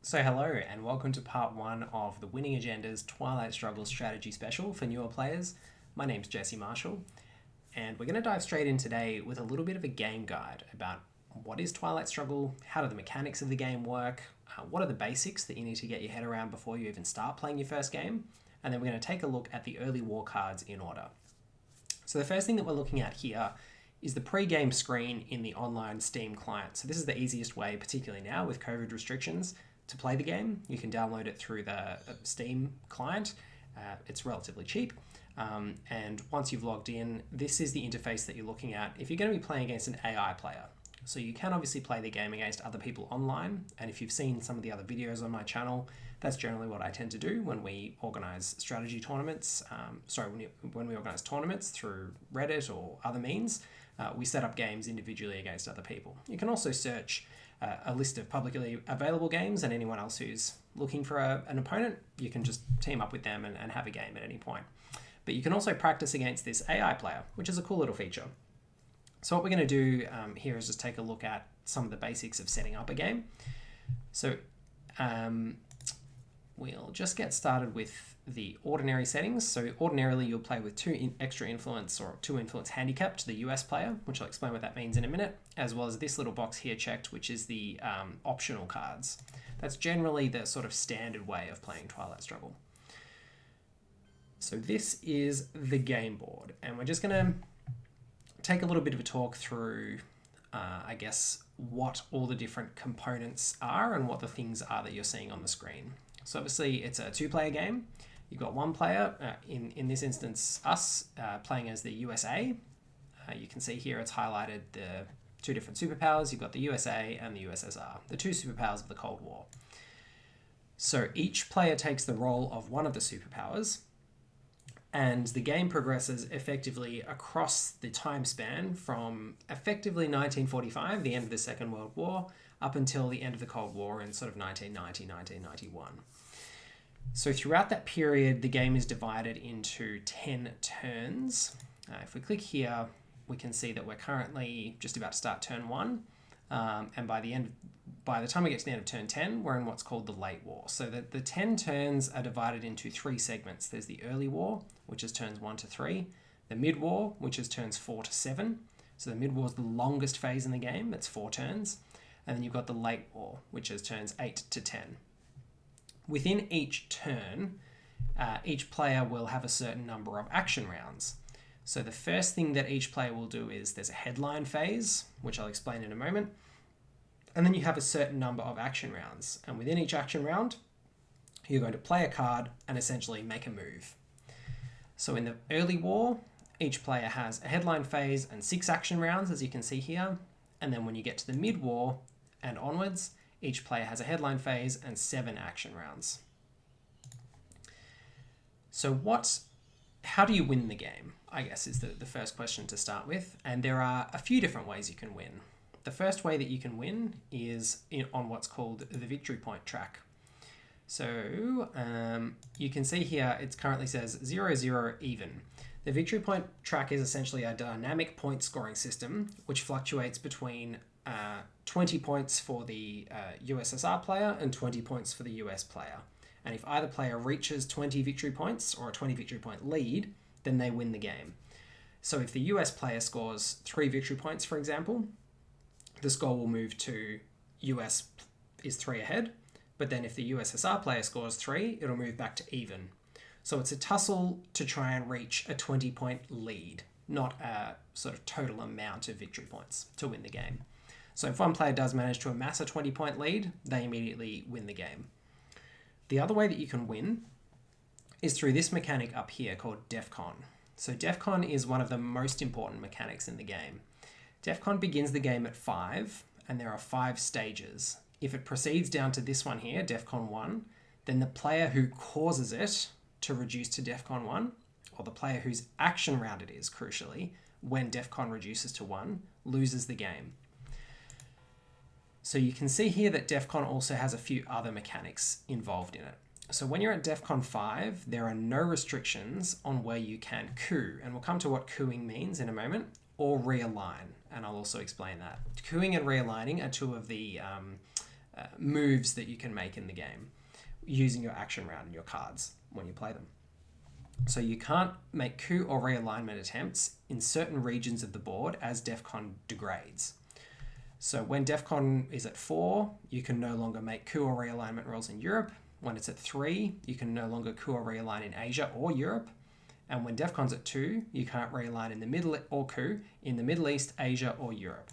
So hello and welcome to part 1 of the Winning Agenda's Twilight Struggle strategy special for newer players. My name's Jesse Marshall and we're going to dive straight in today with a little bit of a game guide about what is Twilight Struggle, how do the mechanics of the game work, what are the basics that you need to get your head around before you even start playing your first game, and then we're going to take a look at the early war cards in order. So the first thing that we're looking at here is the pre-game screen in the online Steam client. So this is the easiest way, particularly now with COVID restrictions, to play the game. You can download it through the Steam client. It's relatively cheap. And once you've logged in, this is the interface that you're looking at if you're going to be playing against an AI player. So you can obviously play the game against other people online. And if you've seen some of the other videos on my channel, that's generally what I tend to do when we organize strategy tournaments. When we organize tournaments through Reddit or other means, we set up games individually against other people. You can also search a list of publicly available games, and anyone else who's looking for an opponent, you can just team up with them and have a game at any point. But you can also practice against this AI player, which is a cool little feature. So what we're going to do here is just take a look at some of the basics of setting up a game. So we'll just get started with the ordinary settings. So ordinarily you'll play with 2 extra influence or 2 influence handicap to the US player, which I'll explain what that means in a minute, as well as this little box here checked, which is the optional cards. That's generally the sort of standard way of playing Twilight Struggle. So this is the game board, and we're just going to take a little bit of a talk through, I guess, what all the different components are and what the things are that you're seeing on the screen. So obviously it's a 2-player game. You've got 1 player, in this instance us, playing as the USA. You can see here it's highlighted the 2 different superpowers. You've got the USA and the USSR, the 2 superpowers of the Cold War. So each player takes the role of one of the superpowers, and the game progresses effectively across the time span from effectively 1945, the end of the Second World War, up until the end of the Cold War in sort of 1990, 1991. So throughout that period, the game is divided into 10 turns. If we click here, we can see that we're currently just about to start turn 1. And by the time we get to the end of turn 10, we're in what's called the late war. So the 10 turns are divided into 3 segments. There's the early war, which is turns 1 to 3. The mid war, which is turns 4 to 7. So the mid war is the longest phase in the game. It's 4 turns. And then you've got the late war, which is turns 8 to 10. Within each turn, each player will have a certain number of action rounds. So the first thing that each player will do is there's a headline phase, which I'll explain in a moment. And then you have a certain number of action rounds. And within each action round, you're going to play a card and essentially make a move. So in the early war, each player has a headline phase and 6 action rounds, as you can see here. And then when you get to the mid-war and onwards, each player has a headline phase and 7 action rounds. So how do you win the game, I guess, is the first question to start with. And there are a few different ways you can win. The first way that you can win is on what's called the victory point track. So you can see here, it currently says 0-0 even. The victory point track is essentially a dynamic point scoring system, which fluctuates between 20 points for the USSR player and 20 points for the US player. And if either player reaches 20 victory points or a 20 victory point lead, then they win the game. So if the US player scores 3 victory points, for example, the score will move to US is 3 ahead. But then if the USSR player scores 3, it'll move back to even. So it's a tussle to try and reach a 20-point lead, not a sort of total amount of victory points to win the game. So if one player does manage to amass a 20-point lead, they immediately win the game. The other way that you can win is through this mechanic up here called Defcon. So Defcon is one of the most important mechanics in the game. Defcon begins the game at 5, and there are 5 stages. If it proceeds down to this one here, Defcon 1, then the player who causes it to reduce to Defcon 1, or the player whose action round it is, crucially, when Defcon reduces to 1, loses the game. So you can see here that Defcon also has a few other mechanics involved in it. So when you're at Defcon 5, there are no restrictions on where you can coup, and we'll come to what coupping means in a moment, or realign, and I'll also explain that. Coupping and realigning are 2 of the moves that you can make in the game using your action round and your cards when you play them. So you can't make coup or realignment attempts in certain regions of the board as Defcon degrades. So when Defcon is at 4, you can no longer make coup or realignment rolls in Europe. When it's at 3, you can no longer coup or realign in Asia or Europe. And when Defcon's at 2, you can't realign in the Middle or coup in the Middle East, Asia, or Europe.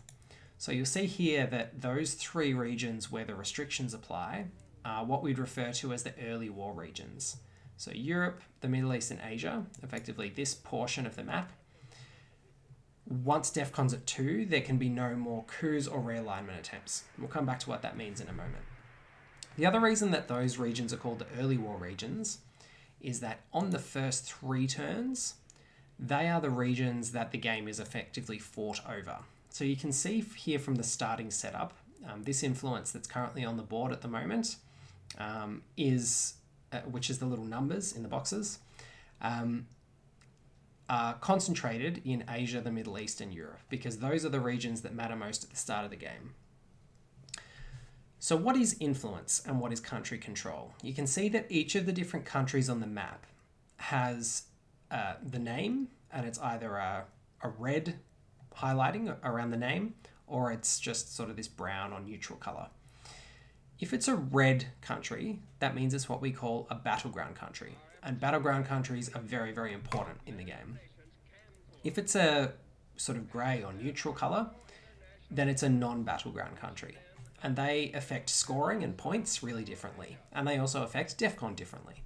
So you'll see here that those 3 regions where the restrictions apply are what we'd refer to as the early war regions. So Europe, the Middle East, and Asia, effectively this portion of the map. Once Defcon's at 2, there can be no more coups or realignment attempts. We'll come back to what that means in a moment. The other reason that those regions are called the early war regions is that on the first 3 turns, they are the regions that the game is effectively fought over. So you can see here from the starting setup, this influence that's currently on the board at the moment which is the little numbers in the boxes, are concentrated in Asia, the Middle East, and Europe, because those are the regions that matter most at the start of the game. So what is influence and what is country control? You can see that each of the different countries on the map has the name, and it's either a red highlighting around the name, or it's just sort of this brown or neutral color. If it's a red country, that means it's what we call a battleground country. And battleground countries are very, very important in the game. If it's a sort of grey or neutral colour, then it's a non-battleground country. And they affect scoring and points really differently. And they also affect Defcon differently.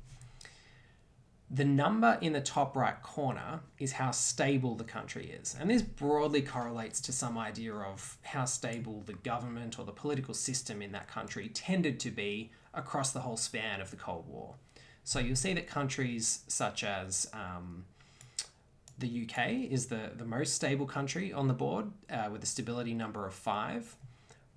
The number in the top right corner is how stable the country is. And this broadly correlates to some idea of how stable the government or the political system in that country tended to be across the whole span of the Cold War. So you'll see that countries such as the UK is the most stable country on the board with a stability number of 5.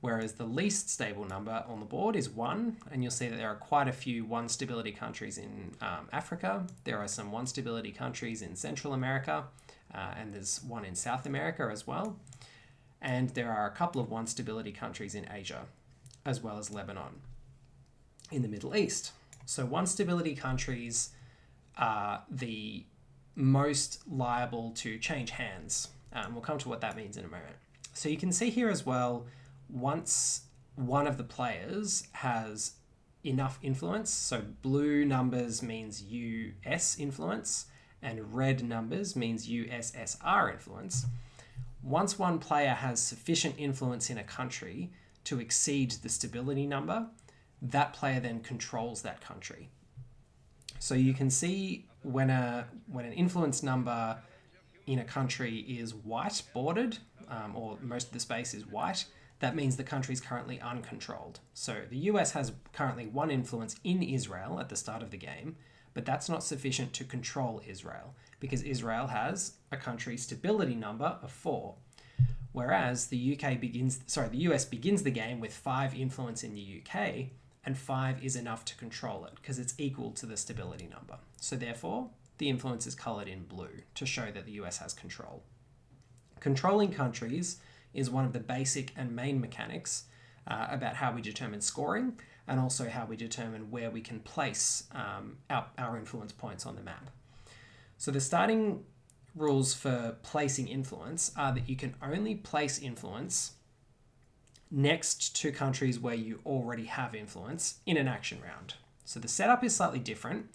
Whereas the least stable number on the board is 1, and you'll see that there are quite a few 1 stability countries in Africa. There are some 1 stability countries in Central America, and there's 1 in South America as well. And there are a couple of 1 stability countries in Asia, as well as Lebanon in the Middle East. So 1 stability countries are the most liable to change hands. We'll come to what that means in a moment. So you can see here as well, once one of the players has enough influence, so blue numbers means US influence and red numbers means USSR influence. Once one player has sufficient influence in a country to exceed the stability number, that player then controls that country. So you can see when an influence number in a country is white bordered, or most of the space is white, that means the country is currently uncontrolled. So the US has currently 1 influence in Israel at the start of the game, but that's not sufficient to control Israel because Israel has a country stability number of 4. Whereas the US begins the game with 5 influence in the UK, and 5 is enough to control it because it's equal to the stability number. So therefore, the influence is coloured in blue to show that the US has control. Controlling countries is one of the basic and main mechanics about how we determine scoring and also how we determine where we can place our influence points on the map. So the starting rules for placing influence are that you can only place influence next to countries where you already have influence in an action round. So the setup is slightly different.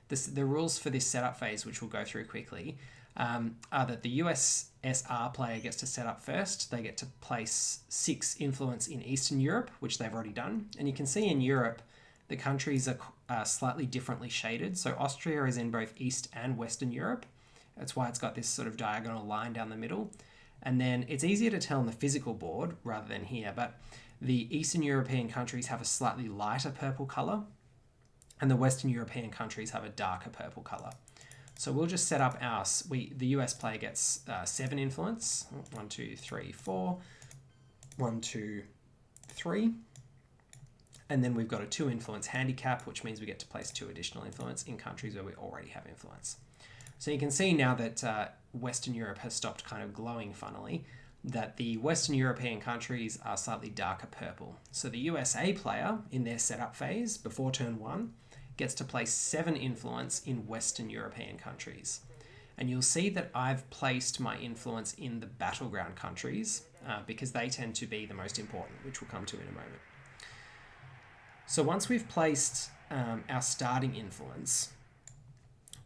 The rules for this setup phase, which we'll go through quickly, are that the USSR player gets to set up first. They get to place 6 influence in Eastern Europe, which they've already done. And you can see in Europe, the countries are slightly differently shaded. So Austria is in both East and Western Europe. That's why it's got this sort of diagonal line down the middle. And then it's easier to tell on the physical board rather than here, but the Eastern European countries have a slightly lighter purple colour, and the Western European countries have a darker purple colour. So we'll just set up the US player gets 7 influence. 1, 2, 3, 4. 1, 2, 3. And then we've got a 2 influence handicap, which means we get to place 2 additional influence in countries where we already have influence. So you can see now that Western Europe has stopped kind of glowing funnily. that the Western European countries are slightly darker purple. So the USA player in their setup phase before turn 1 gets to place 7 influence in Western European countries. And you'll see that I've placed my influence in the battleground countries because they tend to be the most important, which we'll come to in a moment. So once we've placed our starting influence,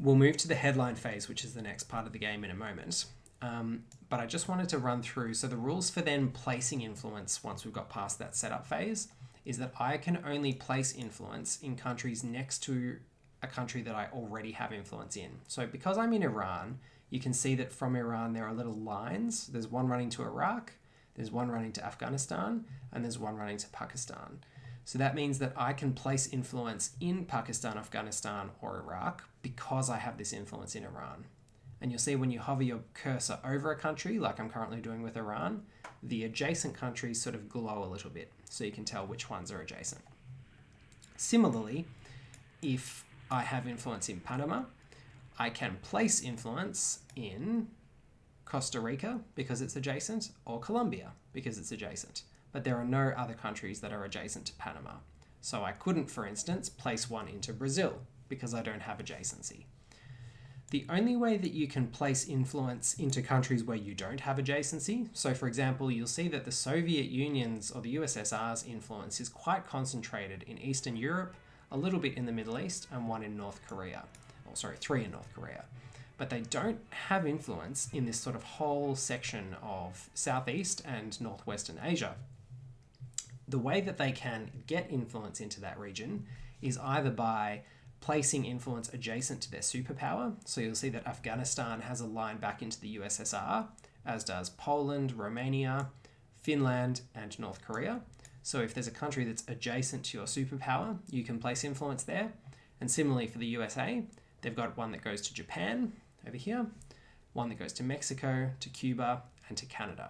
we'll move to the headline phase, which is the next part of the game in a moment. But I just wanted to run through, so the rules for then placing influence once we've got past that setup phase is that I can only place influence in countries next to a country that I already have influence in. So because I'm in Iran, you can see that from Iran there are little lines. There's one running to Iraq, there's one running to Afghanistan, and there's one running to Pakistan. So that means that I can place influence in Pakistan, Afghanistan, or Iraq because I have this influence in Iran. And you'll see when you hover your cursor over a country, like I'm currently doing with Iran, the adjacent countries sort of glow a little bit, so you can tell which ones are adjacent. Similarly, if I have influence in Panama, I can place influence in Costa Rica because it's adjacent, or Colombia because it's adjacent. But there are no other countries that are adjacent to Panama. So I couldn't, for instance, place one into Brazil because I don't have adjacency. The only way that you can place influence into countries where you don't have adjacency, so for example, you'll see that the Soviet Union's or the USSR's influence is quite concentrated in Eastern Europe, a little bit in the Middle East, and one in North Korea. Three in North Korea. But they don't have influence in this sort of whole section of Southeast and Northwestern Asia. The way that they can get influence into that region is either by placing influence adjacent to their superpower. So you'll see that Afghanistan has a line back into the USSR, as does Poland, Romania, Finland, and North Korea. So if there's a country that's adjacent to your superpower, you can place influence there. And similarly for the USA, they've got one that goes to Japan over here, one that goes to Mexico, to Cuba, and to Canada.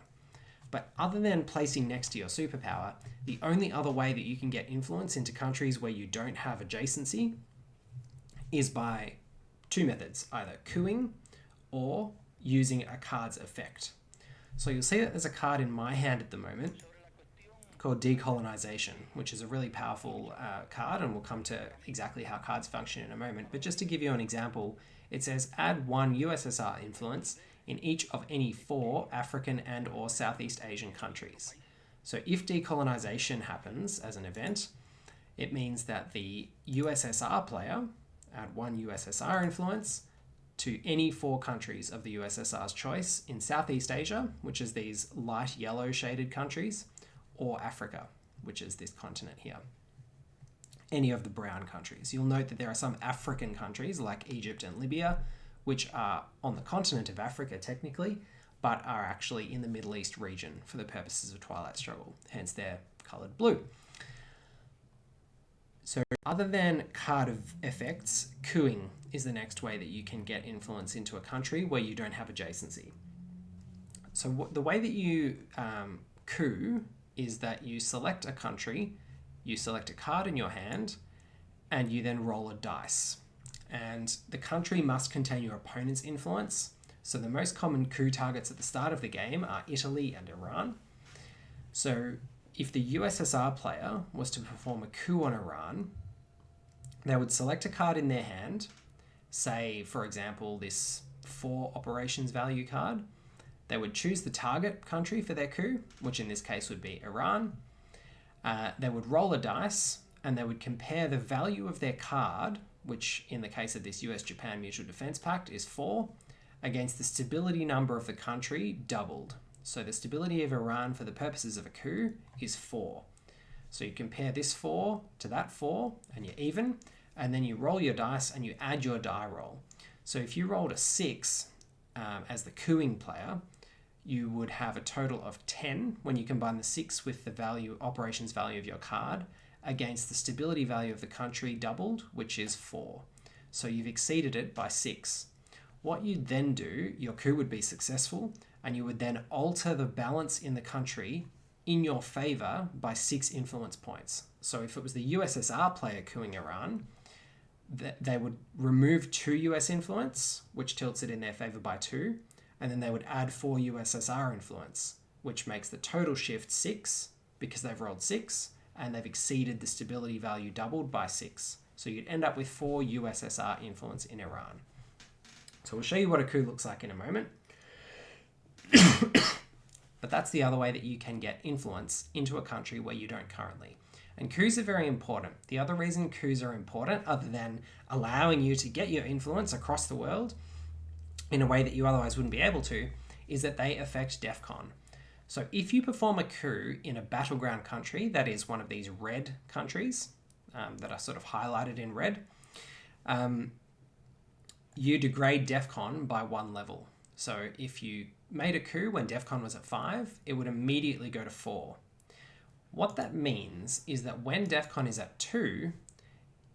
But other than placing next to your superpower, the only other way that you can get influence into countries where you don't have adjacency is by two methods, either coupping or using a card's effect. So you'll see that there's a card in my hand at the moment called Decolonization, which is a really powerful card, and we'll come to exactly how cards function in a moment. But just to give you an example, it says add one USSR influence in each of any 4 African and or Southeast Asian countries. So if decolonization happens as an event, it means that the USSR player add one USSR influence to any 4 countries of the USSR's choice in Southeast Asia, which is these light yellow shaded countries, or Africa, which is this continent here. Any of the brown countries. You'll note that there are some African countries like Egypt and Libya, which are on the continent of Africa technically, but are actually in the Middle East region for the purposes of Twilight Struggle, hence they're coloured blue. So other than card of effects, coupping is the next way that you can get influence into a country where you don't have adjacency. So the way that you coup is that you select a country, you select a card in your hand, and you then roll a dice. And the country must contain your opponent's influence. So the most common coup targets at the start of the game are Italy and Iran. So if the USSR player was to perform a coup on Iran, they would select a card in their hand, say, for example, this 4 operations value card. They would choose the target country for their coup, which in this case would be Iran. They would roll a dice, and they would compare the value of their card, which in the case of this US-Japan Mutual Defense Pact is 4, against the stability number of the country doubled. So the stability of Iran for the purposes of a coup is 4. So you compare this 4 to that 4, and you're even, and then you roll your dice and you add your die roll. So if you rolled a 6 as the coupping player, you would have a total of 10 when you combine the 6 with the operations value of your card against the stability value of the country doubled, which is 4. So you've exceeded it by 6. What you'd then do, your coup would be successful, and you would then alter the balance in the country in your favor by 6 influence points. So if it was the USSR player coupping Iran, they would remove 2 US influence, which tilts it in their favor by 2, and then they would add 4 USSR influence, which makes the total shift 6 because they've rolled 6 and they've exceeded the stability value doubled by 6. So you'd end up with 4 USSR influence in Iran. So we'll show you what a coup looks like in a moment. But that's the other way that you can get influence into a country where you don't currently. And coups are very important. The other reason coups are important, other than allowing you to get your influence across the world in a way that you otherwise wouldn't be able to, is that they affect Defcon. So if you perform a coup in a battleground country, that is one of these red countries that are sort of highlighted in red, you degrade Defcon by 1 level. So if you made a coup when Defcon was at 5, it would immediately go to 4. What that means is that when Defcon is at 2,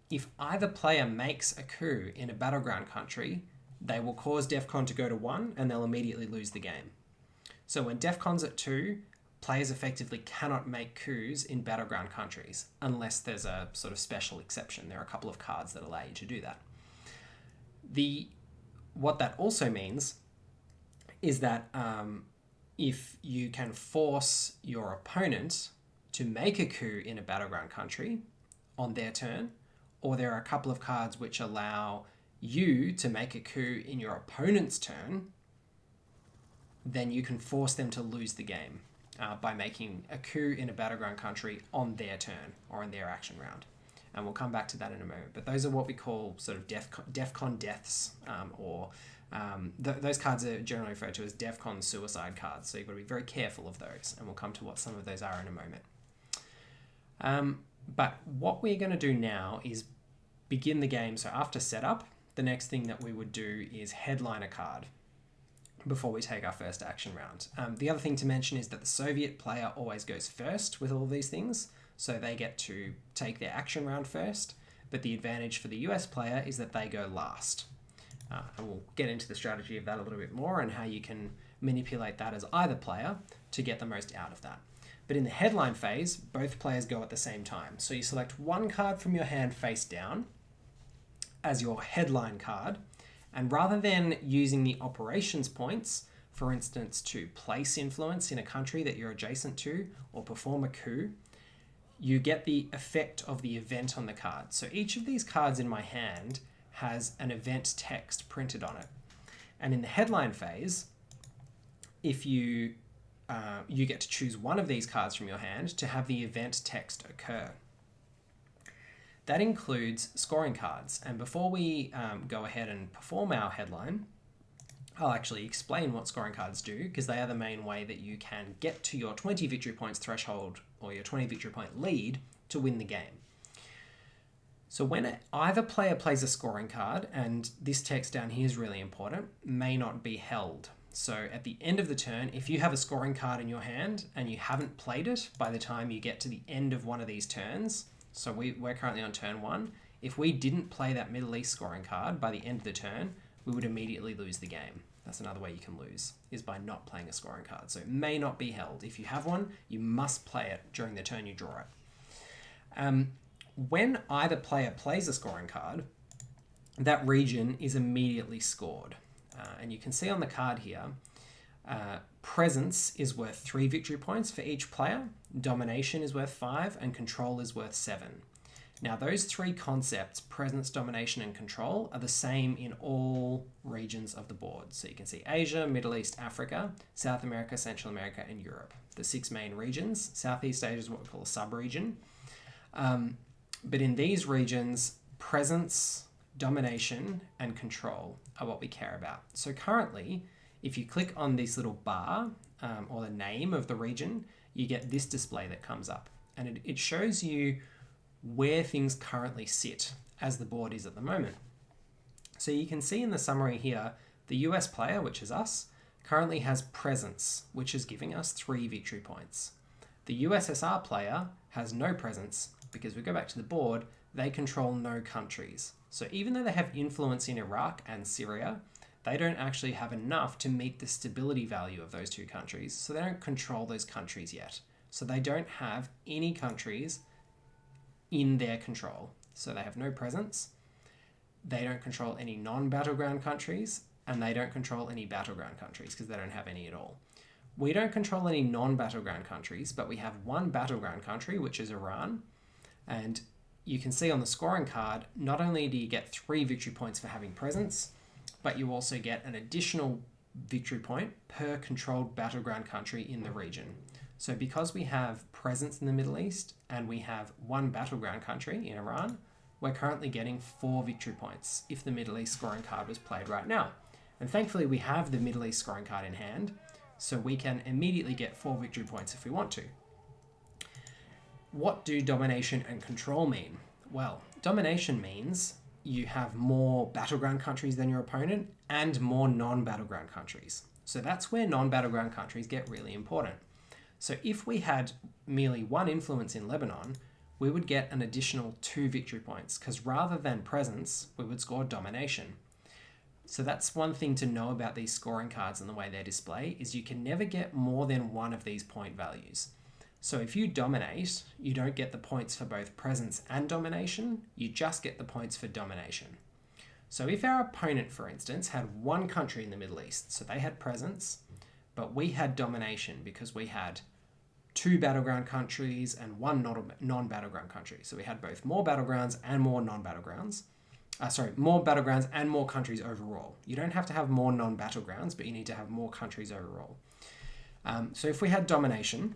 if either player makes a coup in a battleground country, they will cause Defcon to go to 1 and they'll immediately lose the game. So when Defcon's at 2, players effectively cannot make coups in battleground countries unless there's a sort of special exception. There are a couple of cards that allow you to do that. What that also means is that if you can force your opponent to make a coup in a battleground country on their turn, or there are a couple of cards which allow you to make a coup in your opponent's turn, then you can force them to lose the game by making a coup in a battleground country on their turn or in their action round. And we'll come back to that in a moment. But those are what we call sort of Defcon deaths, those cards are generally referred to as Defcon suicide cards. So you've got to be very careful of those. And we'll come to what some of those are in a moment. But what we're going to do now is begin the game. So after setup, the next thing that we would do is headline a card before we take our first action round. The other thing to mention is that the Soviet player always goes first with all these things. So they get to take their action round first, but the advantage for the US player is that they go last. And we'll get into the strategy of that a little bit more and how you can manipulate that as either player to get the most out of that. But in the headline phase, both players go at the same time. So you select one card from your hand face down as your headline card, and rather than using the operations points, for instance, to place influence in a country that you're adjacent to or perform a coup, you get the effect of the event on the card. So each of these cards in my hand has an event text printed on it. And in the headline phase, if you get to choose one of these cards from your hand to have the event text occur. That includes scoring cards. And before we go ahead and perform our headline, I'll actually explain what scoring cards do, because they are the main way that you can get to your 20 victory points threshold or your 20 victory point lead to win the game. So when either player plays a scoring card, and this text down here is really important, may not be held. So at the end of the turn, if you have a scoring card in your hand and you haven't played it by the time you get to the end of one of these turns, so we're currently on turn 1, if we didn't play that Middle East scoring card by the end of the turn, we would immediately lose the game. That's another way you can lose, is by not playing a scoring card. So it may not be held. If you have one, you must play it during the turn you draw it. When either player plays a scoring card, that region is immediately scored. And you can see on the card here, presence is worth 3 victory points for each player, domination is worth 5, and control is worth 7. Now those 3 concepts, presence, domination, and control, are the same in all regions of the board. So you can see Asia, Middle East, Africa, South America, Central America, and Europe. The 6 main regions. Southeast Asia is what we call a sub-region. But in these regions, presence, domination, and control are what we care about. So currently, if you click on this little bar, or the name of the region, you get this display that comes up. And it shows you where things currently sit as the board is at the moment. So you can see in the summary here, the US player, which is us, currently has presence, which is giving us 3 victory points. The USSR player has no presence because we go back to the board, they control no countries. So even though they have influence in Iraq and Syria, they don't actually have enough to meet the stability value of those 2 countries. So they don't control those countries yet. So they don't have any countries in their control. So they have no presence, they don't control any non-battleground countries, and they don't control any battleground countries because they don't have any at all. We don't control any non-battleground countries, but we have one battleground country, which is Iran. And you can see on the scoring card, not only do you get 3 victory points for having presence, but you also get an additional victory point per controlled battleground country in the region. So because we have presence in the Middle East and we have one battleground country in Iran, we're currently getting 4 victory points if the Middle East scoring card was played right now. And thankfully we have the Middle East scoring card in hand, so we can immediately get 4 victory points if we want to. What do domination and control mean? Well, domination means you have more battleground countries than your opponent and more non-battleground countries. So that's where non-battleground countries get really important. So if we had merely 1 influence in Lebanon, we would get an additional 2 victory points, because rather than presence, we would score domination. So that's one thing to know about these scoring cards and the way they display, is you can never get more than one of these point values. So if you dominate, you don't get the points for both presence and domination, you just get the points for domination. So if our opponent, for instance, had 1 country in the Middle East, so they had presence, but we had domination because we had 2 battleground countries and 1 non-battleground country. So we had both more battlegrounds and more non-battlegrounds. More battlegrounds and more countries overall. You don't have to have more non-battlegrounds, but you need to have more countries overall. So if we had domination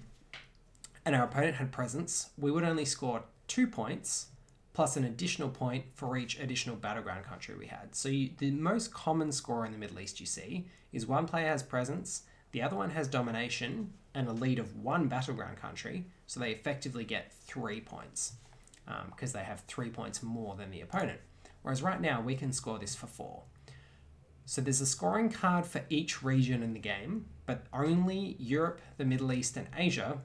and our opponent had presence, we would only score 2 points plus an additional point for each additional battleground country we had. So the most common score in the Middle East you see is 1 player has presence, the other one has domination and a lead of 1 battleground country, so they effectively get 3 points because they have 3 points more than the opponent. Whereas right now we can score this for 4. So there's a scoring card for each region in the game, but only Europe, the Middle East and Asia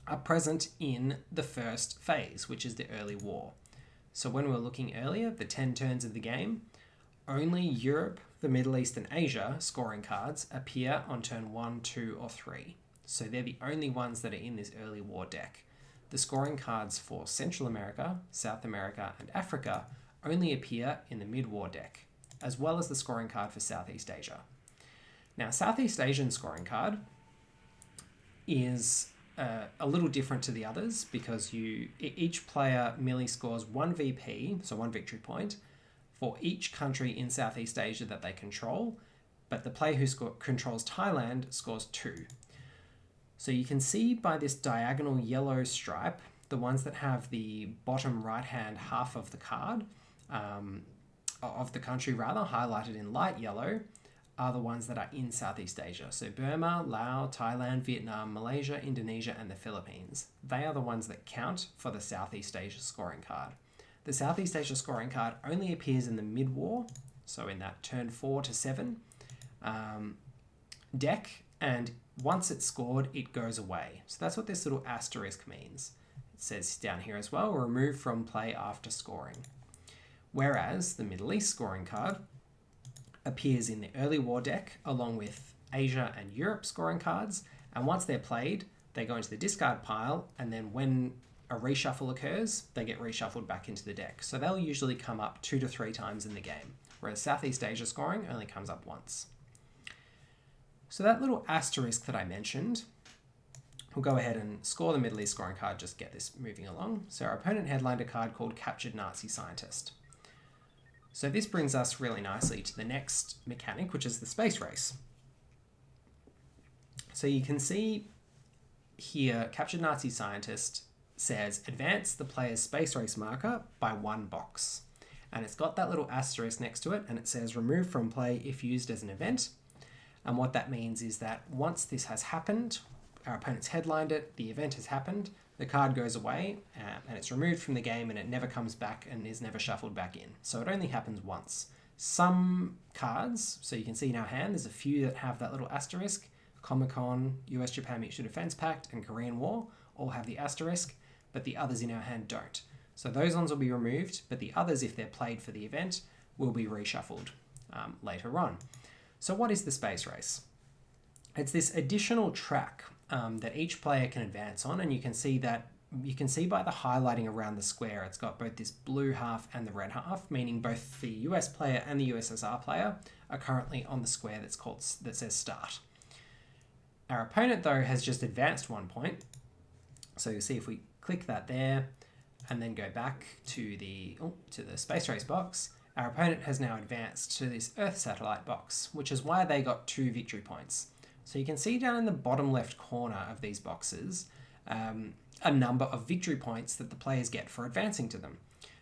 are present in the first phase, which is the early war. So when we were looking earlier, the 10 turns of the game, only Europe, the Middle East and Asia scoring cards appear on turn 1, 2 or 3. So they're the only ones that are in this early war deck. The scoring cards for Central America, South America and Africa only appear in the mid-war deck, as well as the scoring card for Southeast Asia. Now, Southeast Asian scoring card is a little different to the others because each player merely scores 1 VP, so 1 victory point, for each country in Southeast Asia that they control, but the player who controls Thailand scores 2. So you can see by this diagonal yellow stripe, the ones that have the bottom right-hand half of the card, of the country rather, highlighted in light yellow, are the ones that are in Southeast Asia. So Burma, Laos, Thailand, Vietnam, Malaysia, Indonesia, and the Philippines. They are the ones that count for the Southeast Asia scoring card. The Southeast Asia scoring card only appears in the mid-war, so in that turn 4 to 7 deck, and once it's scored, it goes away. So that's what this little asterisk means. It says down here as well, remove from play after scoring. Whereas the Middle East scoring card appears in the early war deck along with Asia and Europe scoring cards, and once they're played, they go into the discard pile, and then when a reshuffle occurs, they get reshuffled back into the deck. So they'll usually come up 2 to 3 times in the game, whereas Southeast Asia scoring only comes up once. So that little asterisk that I mentioned, we'll go ahead and score the Middle East scoring card, just get this moving along. So our opponent headlined a card called Captured Nazi Scientist. So this brings us really nicely to the next mechanic, which is the space race. So you can see here, Captured Nazi Scientist says, advance the player's space race marker by 1 box. And it's got that little asterisk next to it, and it says remove from play if used as an event. And what that means is that once this has happened, our opponent's headlined it, the event has happened, the card goes away, and it's removed from the game, and it never comes back and is never shuffled back in. So it only happens once. Some cards, so you can see in our hand, there's a few that have that little asterisk. Comic-Con, US-Japan Mutual Defense Pact, and Korean War all have the asterisk, but the others in our hand don't. So those ones will be removed, but the others, if they're played for the event, will be reshuffled later on. So what is the space race? It's this additional track that each player can advance on, and you can see by the highlighting around the square, it's got both this blue half and the red half, meaning both the US player and the USSR player are currently on the square that says start. Our opponent, though, has just advanced 1 point. So you'll see if we click that there and then go back to the space race box, our opponent has now advanced to this Earth satellite box, which is why they got 2 victory points. So you can see down in the bottom left corner of these boxes a number of victory points that the players get for advancing to them.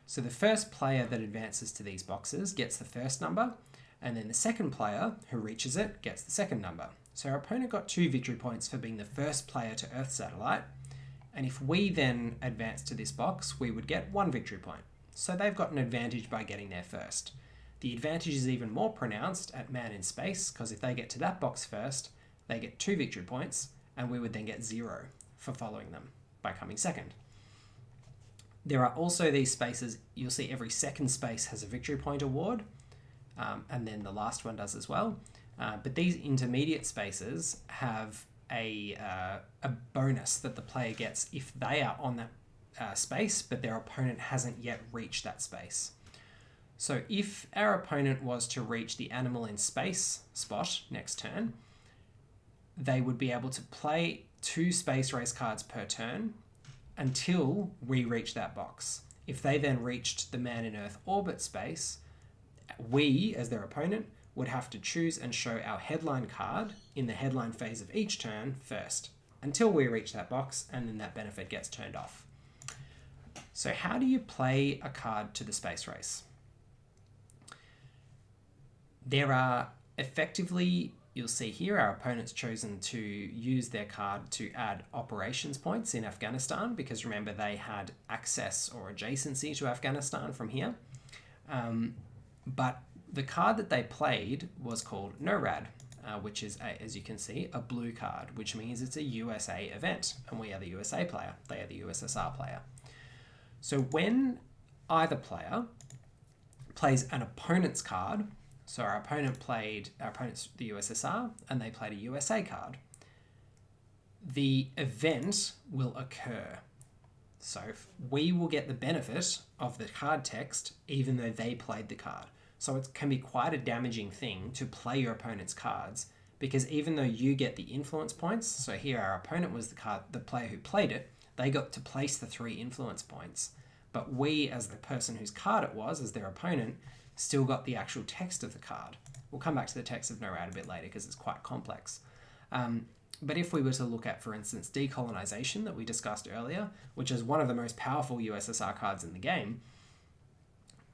So the first player that advances to these boxes gets the first number, and then the second player who reaches it gets the second number. So our opponent got 2 victory points for being the first player to Earth satellite, and if we then advance to this box, we would get 1 victory point. So they've got an advantage by getting there first. The advantage is even more pronounced at man in space, because if they get to that box first, they get 2 victory points, and we would then get 0 for following them by coming second. There are also these spaces, you'll see every second space has a victory point award, and then the last one does as well. But these intermediate spaces have a bonus that the player gets if they are on that space, but their opponent hasn't yet reached that space. So if our opponent was to reach the animal in space spot next turn, they would be able to play 2 space race cards per turn until we reach that box. If they then reached the man in Earth orbit space, we, as their opponent, would have to choose and show our headline card in the headline phase of each turn first, until we reach that box, and then that benefit gets turned off. So how do you play a card to the space race? There are effectively, you'll see here, our opponent's chosen to use their card to add operations points in Afghanistan, because remember they had access or adjacency to Afghanistan from here. But the card that they played was called NORAD, which is, as you can see, a blue card, which means it's a USA event, and we are the USA player, they are the USSR player. So when either player plays an opponent's card, so our opponent's the USSR, and they played a USA card, the event will occur. So we will get the benefit of the card text even though they played the card. So it can be quite a damaging thing to play your opponent's cards, because even though you get the influence points, so here our opponent was the player who played it, they got to place the 3 influence points, but we, as the person whose card it was, as their opponent, still got the actual text of the card. We'll come back to the text of NORAD a bit later because it's quite complex. But if we were to look at, for instance, decolonization that we discussed earlier, which is one of the most powerful USSR cards in the game,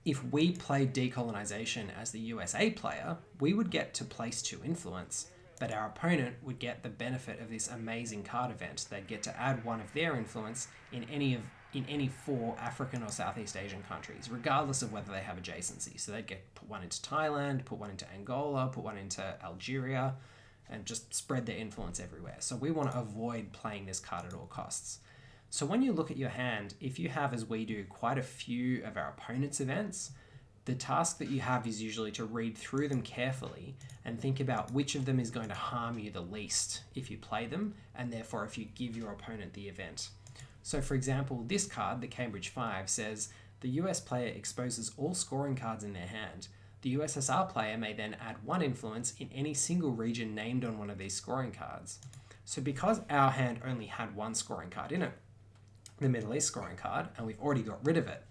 if we played decolonization as the USA player, we would get to place 2 influence, but our opponent would get the benefit of this amazing card event. They'd get to add 1 of their influence in any 4 African or Southeast Asian countries, regardless of whether they have adjacency. So they'd put 1 into Thailand, put 1 into Angola, put 1 into Algeria, and just spread their influence everywhere. So we want to avoid playing this card at all costs. So when you look at your hand, if you have, as we do, quite a few of our opponent's events, the task that you have is usually to read through them carefully and think about which of them is going to harm you the least if you play them, and therefore if you give your opponent the event. So for example, this card, the Cambridge 5, says the US player exposes all scoring cards in their hand. The USSR player may then add 1 influence in any single region named on one of these scoring cards. So because our hand only had 1 scoring card in it, the Middle East scoring card, and we've already got rid of it,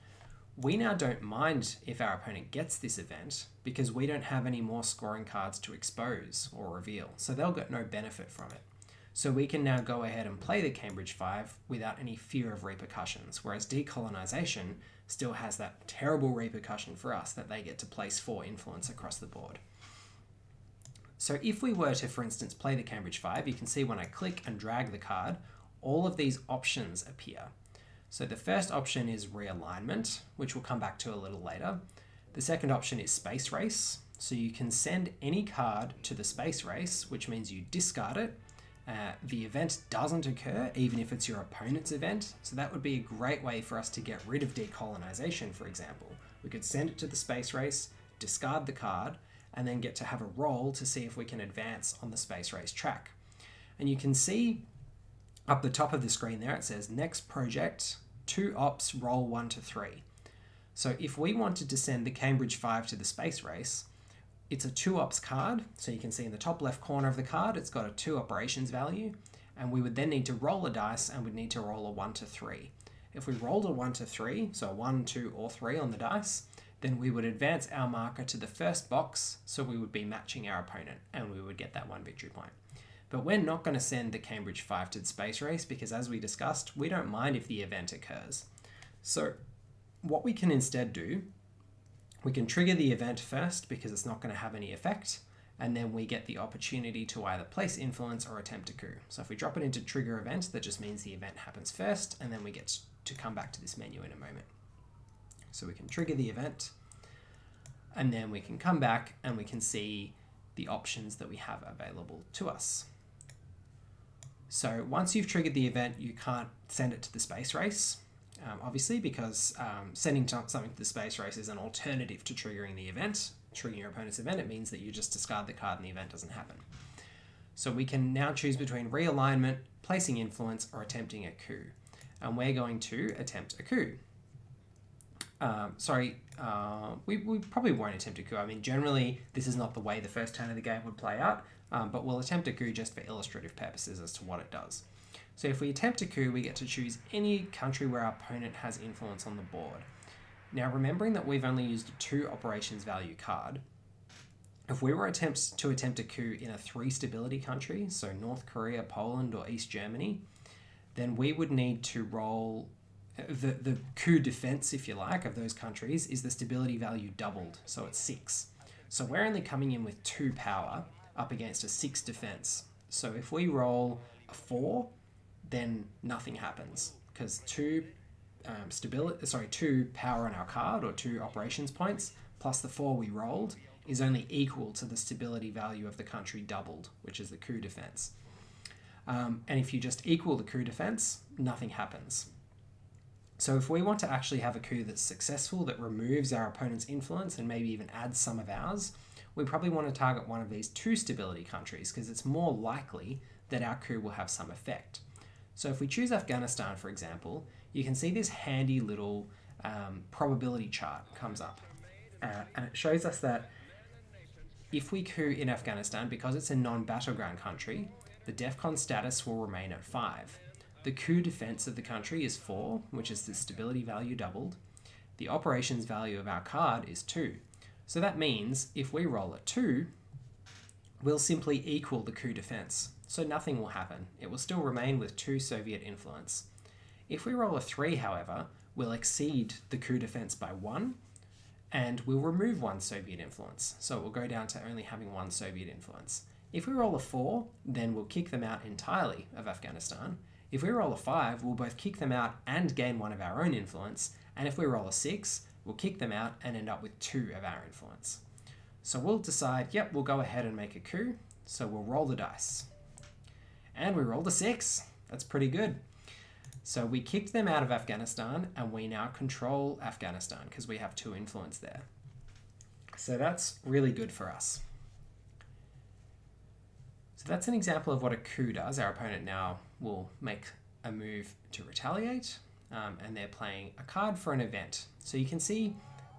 we now don't mind if our opponent gets this event because we don't have any more scoring cards to expose or reveal, so they'll get no benefit from it. So we can now go ahead and play the Cambridge 5 without any fear of repercussions, whereas decolonization still has that terrible repercussion for us that they get to place 4 influence across the board. So if we were to, for instance, play the Cambridge 5, you can see when I click and drag the card, all of these options appear. So the first option is realignment, which we'll come back to a little later. The second option is space race. So you can send any card to the space race, which means you discard it. The event doesn't occur, even if it's your opponent's event. So that would be a great way for us to get rid of decolonization, for example. We could send it to the space race, discard the card, and then get to have a roll to see if we can advance on the space race track. And you can see up the top of the screen there, it says next project, 2 ops, roll 1 to 3. So if we wanted to send the Cambridge 5 to the space race, it's a 2-ops card. So you can see in the top left corner of the card, it's got a 2 operations value. And we would then need to roll a dice and we'd need to roll a 1 to 3. If we rolled a 1 to 3, so 1, 2, or 3 on the dice, then we would advance our marker to the first box, so we would be matching our opponent, and we would get that 1 victory point. But we're not going to send the Cambridge 5 to the space race because, as we discussed, we don't mind if the event occurs. So what we can instead do, we can trigger the event first because it's not going to have any effect, and then we get the opportunity to either place influence or attempt a coup. So if we drop it into trigger event, that just means the event happens first, and then we get to come back to this menu in a moment. So we can trigger the event, and then we can come back and we can see the options that we have available to us. So once you've triggered the event, you can't send it to the space race, obviously, because sending something to the space race is an alternative to triggering the event. Triggering your opponent's event, it means that you just discard the card and the event doesn't happen. So we can now choose between realignment, placing influence, or attempting a coup. And we're going to attempt a coup. We probably won't attempt a coup. I mean, generally, this is not the way the first turn of the game would play out, but we'll attempt a coup just for illustrative purposes as to what it does. So if we attempt a coup, we get to choose any country where our opponent has influence on the board. Now, remembering that we've only used a 2 operations value card, if we were to attempt a coup in a 3 stability country, so North Korea, Poland, or East Germany, then we would need to roll the coup defense, if you like, of those countries is the stability value doubled, so it's 6. So we're only coming in with 2 power up against a 6 defense. So if we roll a 4, then nothing happens because 2 power on our card, or 2 operations points, plus the 4 we rolled is only equal to the stability value of the country doubled, which is the coup defense. And if you just equal the coup defense, nothing happens. So if we want to actually have a coup that's successful, that removes our opponent's influence and maybe even adds some of ours, we probably want to target one of these 2 stability countries because it's more likely that our coup will have some effect. So if we choose Afghanistan, for example, you can see this handy little probability chart comes up. And it shows us that if we coup in Afghanistan, because it's a non-battleground country, the Defcon status will remain at 5. The coup defense of the country is 4, which is the stability value doubled. The operations value of our card is 2. So that means if we roll a 2, we'll simply equal the coup defense. So nothing will happen. It will still remain with 2 Soviet influence. If we roll a 3, however, we'll exceed the coup defense by 1, and we'll remove 1 Soviet influence. So it will go down to only having 1 Soviet influence. If we roll a 4, then we'll kick them out entirely of Afghanistan. If we roll a 5, we'll both kick them out and gain 1 of our own influence. And if we roll a 6, we'll kick them out and end up with 2 of our influence. So we'll decide, yep, we'll go ahead and make a coup. So we'll roll the dice. And we rolled a 6. That's pretty good. So we kicked them out of Afghanistan, and we now control Afghanistan because we have 2 influence there. So that's really good for us. So that's an example of what a coup does. Our opponent now will make a move to retaliate, and they're playing a card for an event. So you can see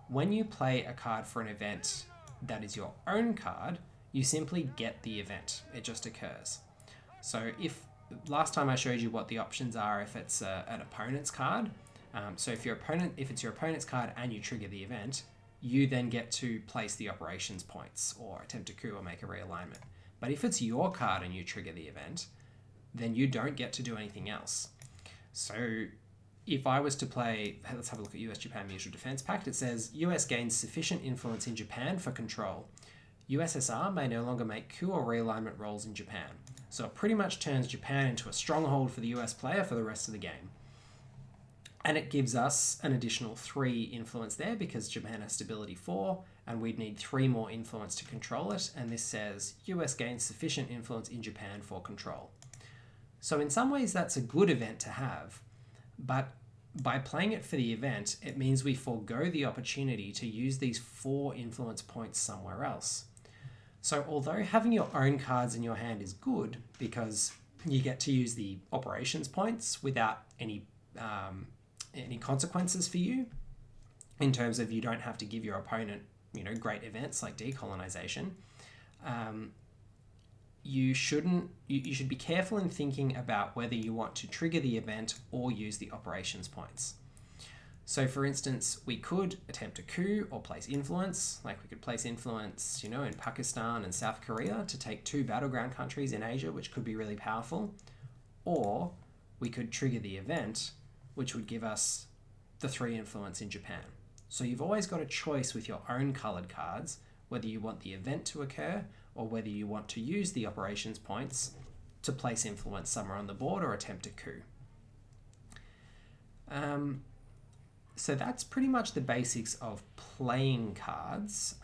when you play a card for an event that is your own card, you simply get the event. It just occurs. So if last time I showed you what the options are if it's an opponent's card, so if it's your opponent's card and you trigger the event, you then get to place the operations points or attempt a coup or make a realignment. But if it's your card and you trigger the event, then you don't get to do anything else. So if I was to play, let's have a look at US-Japan Mutual Defense Pact. It says, US gains sufficient influence in Japan for control. USSR may no longer make coup or realignment rolls in Japan. So it pretty much turns Japan into a stronghold for the US player for the rest of the game. And it gives us an additional 3 influence there because Japan has stability 4, and we'd need 3 more influence to control it. And this says US gains sufficient influence in Japan for control. So in some ways that's a good event to have, but by playing it for the event, it means we forego the opportunity to use these 4 influence points somewhere else. So although having your own cards in your hand is good because you get to use the operations points without any consequences for you, in terms of you don't have to give your opponent great events like decolonization, you should be careful in thinking about whether you want to trigger the event or use the operations points. So for instance, we could attempt a coup or place influence, like we could place influence, in Pakistan and South Korea to take 2 battleground countries in Asia, which could be really powerful. Or we could trigger the event, which would give us the 3 influence in Japan. So you've always got a choice with your own colored cards, whether you want the event to occur or whether you want to use the operations points to place influence somewhere on the board or attempt a coup. So that's pretty much the basics of playing cards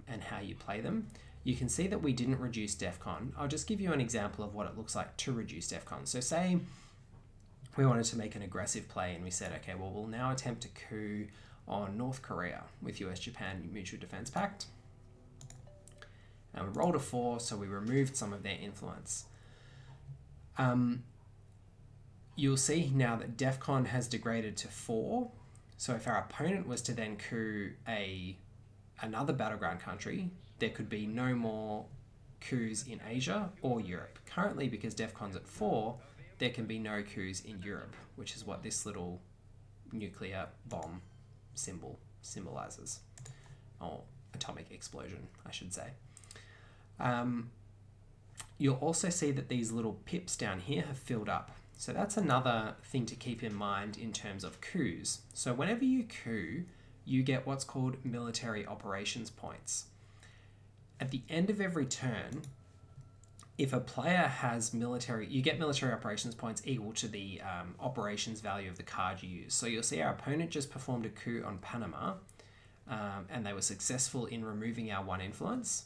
and how you play them. You can see that we didn't reduce Defcon. I'll just give you an example of what it looks like to reduce Defcon. So say we wanted to make an aggressive play and we said, okay, well, we'll now attempt a coup on North Korea with US-Japan Mutual Defense Pact. And we rolled a 4, so we removed some of their influence. You'll see now that Defcon has degraded to 4. So if our opponent was to then coup another battleground country, there could be no more coups in Asia or Europe. Currently, because Defcon's at 4, there can be no coups in Europe, which is what this little nuclear bomb symbol symbolizes, or atomic explosion, I should say. You'll also see that these little pips down here have filled up. So that's another thing to keep in mind in terms of coups. So whenever you coup, you get what's called military operations points. At the end of every turn, if a player has you get military operations points equal to the operations value of the card you use. So you'll see our opponent just performed a coup on Panama, and they were successful in removing our 1 influence.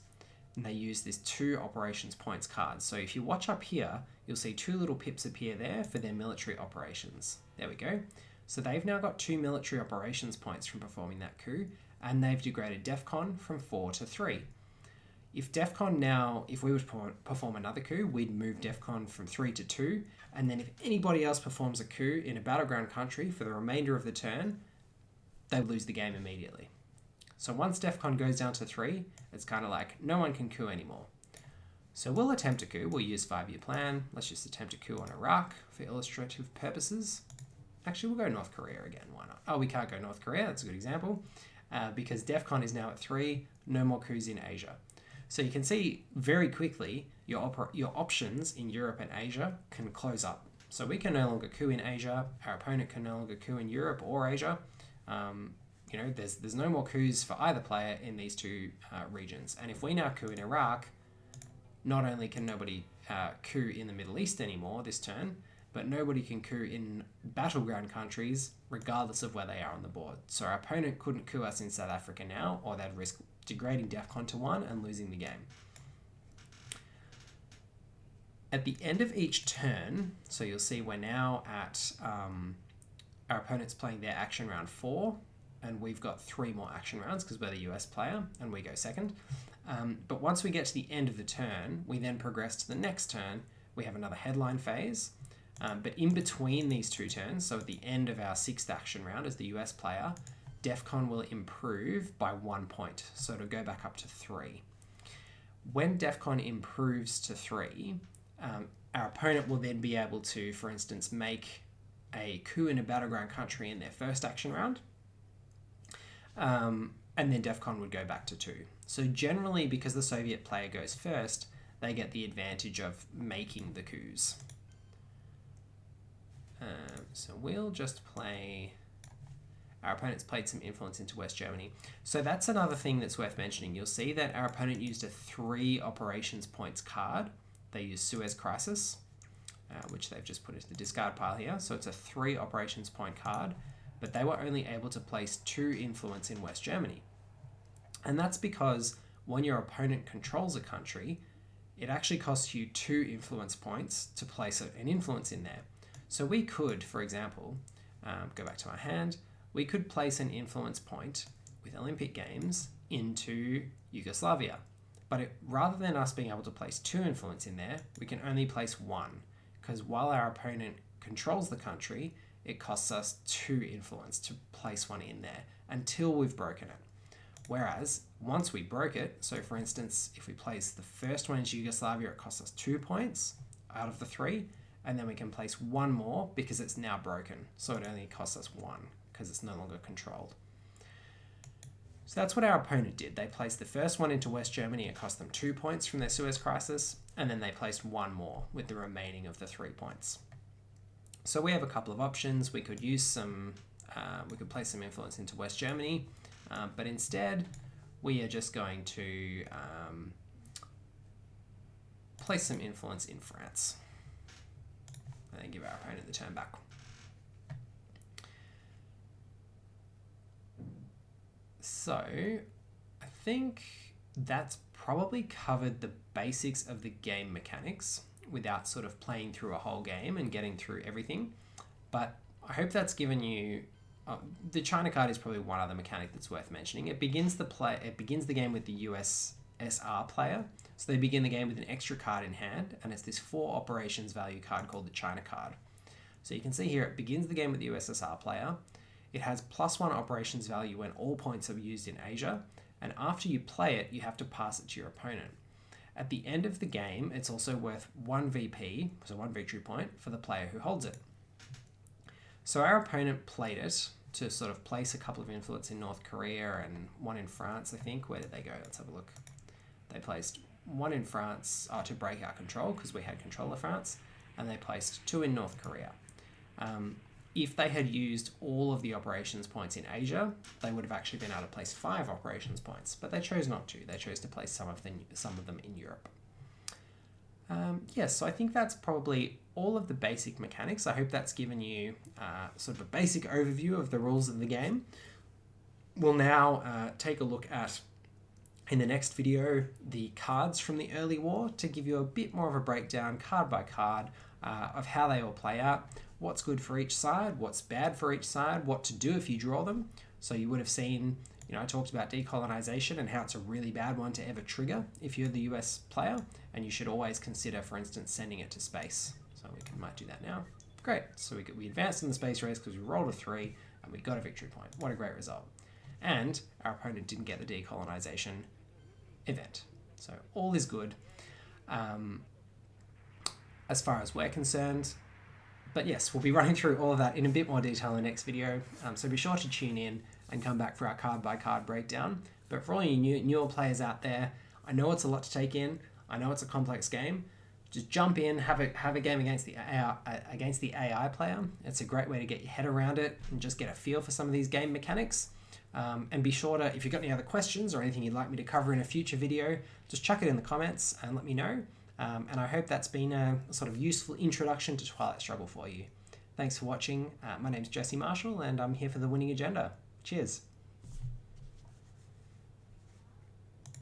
And they use this 2 operations points card. So if you watch up here, you'll see 2 little pips appear there for their military operations. There we go. So they've now got 2 military operations points from performing that coup, and they've degraded Defcon from 4 to 3. If we would perform another coup, we'd move Defcon from 3 to 2, and then if anybody else performs a coup in a battleground country for the remainder of the turn, they lose the game immediately. So once Defcon goes down to 3, it's kind of like no one can coup anymore. So we'll attempt a coup. We'll use 5-year plan. Let's just attempt a coup on Iraq for illustrative purposes. Actually, we'll go North Korea again. Why not? Oh, we can't go North Korea. That's a good example. Because Defcon is now at 3, no more coups in Asia. So you can see very quickly your options in Europe and Asia can close up. So we can no longer coup in Asia. Our opponent can no longer coup in Europe or Asia. There's no more coups for either player in these 2 regions. And if we now coup in Iraq, not only can nobody coup in the Middle East anymore this turn, but nobody can coup in battleground countries regardless of where they are on the board. So our opponent couldn't coup us in South Africa now, or they'd risk degrading Defcon to 1 and losing the game. At the end of each turn, so you'll see we're now at our opponent's playing their action round 4, and we've got 3 more action rounds because we're the US player and we go second. But once we get to the end of the turn, we then progress to the next turn. We have another headline phase. But in between these 2 turns, so at the end of our 6th action round as the US player, Defcon will improve by 1 point. So it'll go back up to 3. When Defcon improves to 3, our opponent will then be able to, for instance, make a coup in a battleground country in their first action round. And then Defcon would go back to 2. So generally, because the Soviet player goes first, they get the advantage of making the coups. So we'll just play... Our opponent's played some influence into West Germany. So that's another thing that's worth mentioning. You'll see that our opponent used a 3 operations points card. They used Suez Crisis, which they've just put into the discard pile here. So it's a 3 operations point card, but they were only able to place 2 influence in West Germany. And that's because when your opponent controls a country, it actually costs you 2 influence points to place an influence in there. So we could, for example, go back to our hand, we could place an influence point with Olympic Games into Yugoslavia. But rather than us being able to place 2 influence in there, we can only place 1. Because while our opponent controls the country, it costs us 2 influence to place 1 in there until we've broken it. Whereas once we broke it, so for instance, if we place the first one into Yugoslavia, it costs us 2 points out of the 3, and then we can place one more because it's now broken. So it only costs us 1 because it's no longer controlled. So that's what our opponent did. They placed the first one into West Germany. It cost them 2 points from their Suez Crisis, and then they placed one more with the remaining of the 3 points. So we have a couple of options. We could use some, we could place some influence into West Germany, but instead we are just going to place some influence in France and then give our opponent the turn back. So I think that's probably covered the basics of the game mechanics without sort of playing through a whole game and getting through everything. But I hope that's given you... the China card is probably one other mechanic that's worth mentioning. It begins the game with the USSR player. So they begin the game with an extra card in hand, and it's this 4 operations value card called the China card. So you can see here it begins the game with the USSR player. It has +1 operations value when all points are used in Asia, and after you play it, you have to pass it to your opponent. At the end of the game, it's also worth 1 VP, so 1 victory point, for the player who holds it. So our opponent played it to sort of place a couple of influence in North Korea and 1 in France, I think. Where did they go? Let's have a look. They placed 1 in France to break our control, because we had control of France, and they placed 2 in North Korea. If they had used all of the operations points in Asia, they would have actually been able to place 5 operations points, but they chose not to. They chose to place some of them in Europe. Yes, so I think that's probably all of the basic mechanics. I hope that's given you sort of a basic overview of the rules of the game. We'll now take a look at, in the next video, the cards from the early war to give you a bit more of a breakdown, card by card, of how they all play out, what's good for each side, what's bad for each side, what to do if you draw them. So you would have seen, I talked about decolonization and how it's a really bad one to ever trigger if you're the US player, and you should always consider, for instance, sending it to space. So we might do that now. Great, so we advanced in the space race because we rolled a 3 and we got a victory point. What a great result. And our opponent didn't get the decolonization event. So all is good as far as we're concerned. But yes, we'll be running through all of that in a bit more detail in the next video. So be sure to tune in and come back for our card by card breakdown. But for all you newer players out there, I know it's a lot to take in. I know it's a complex game. Just jump in, have a game against the AI player. It's a great way to get your head around it and just get a feel for some of these game mechanics. And be sure to, if you've got any other questions or anything you'd like me to cover in a future video, just chuck it in the comments and let me know. And I hope that's been a sort of useful introduction to Twilight Struggle for you. Thanks for watching. My name's Jesse Marshall, and I'm here for the Winning Agenda. Cheers.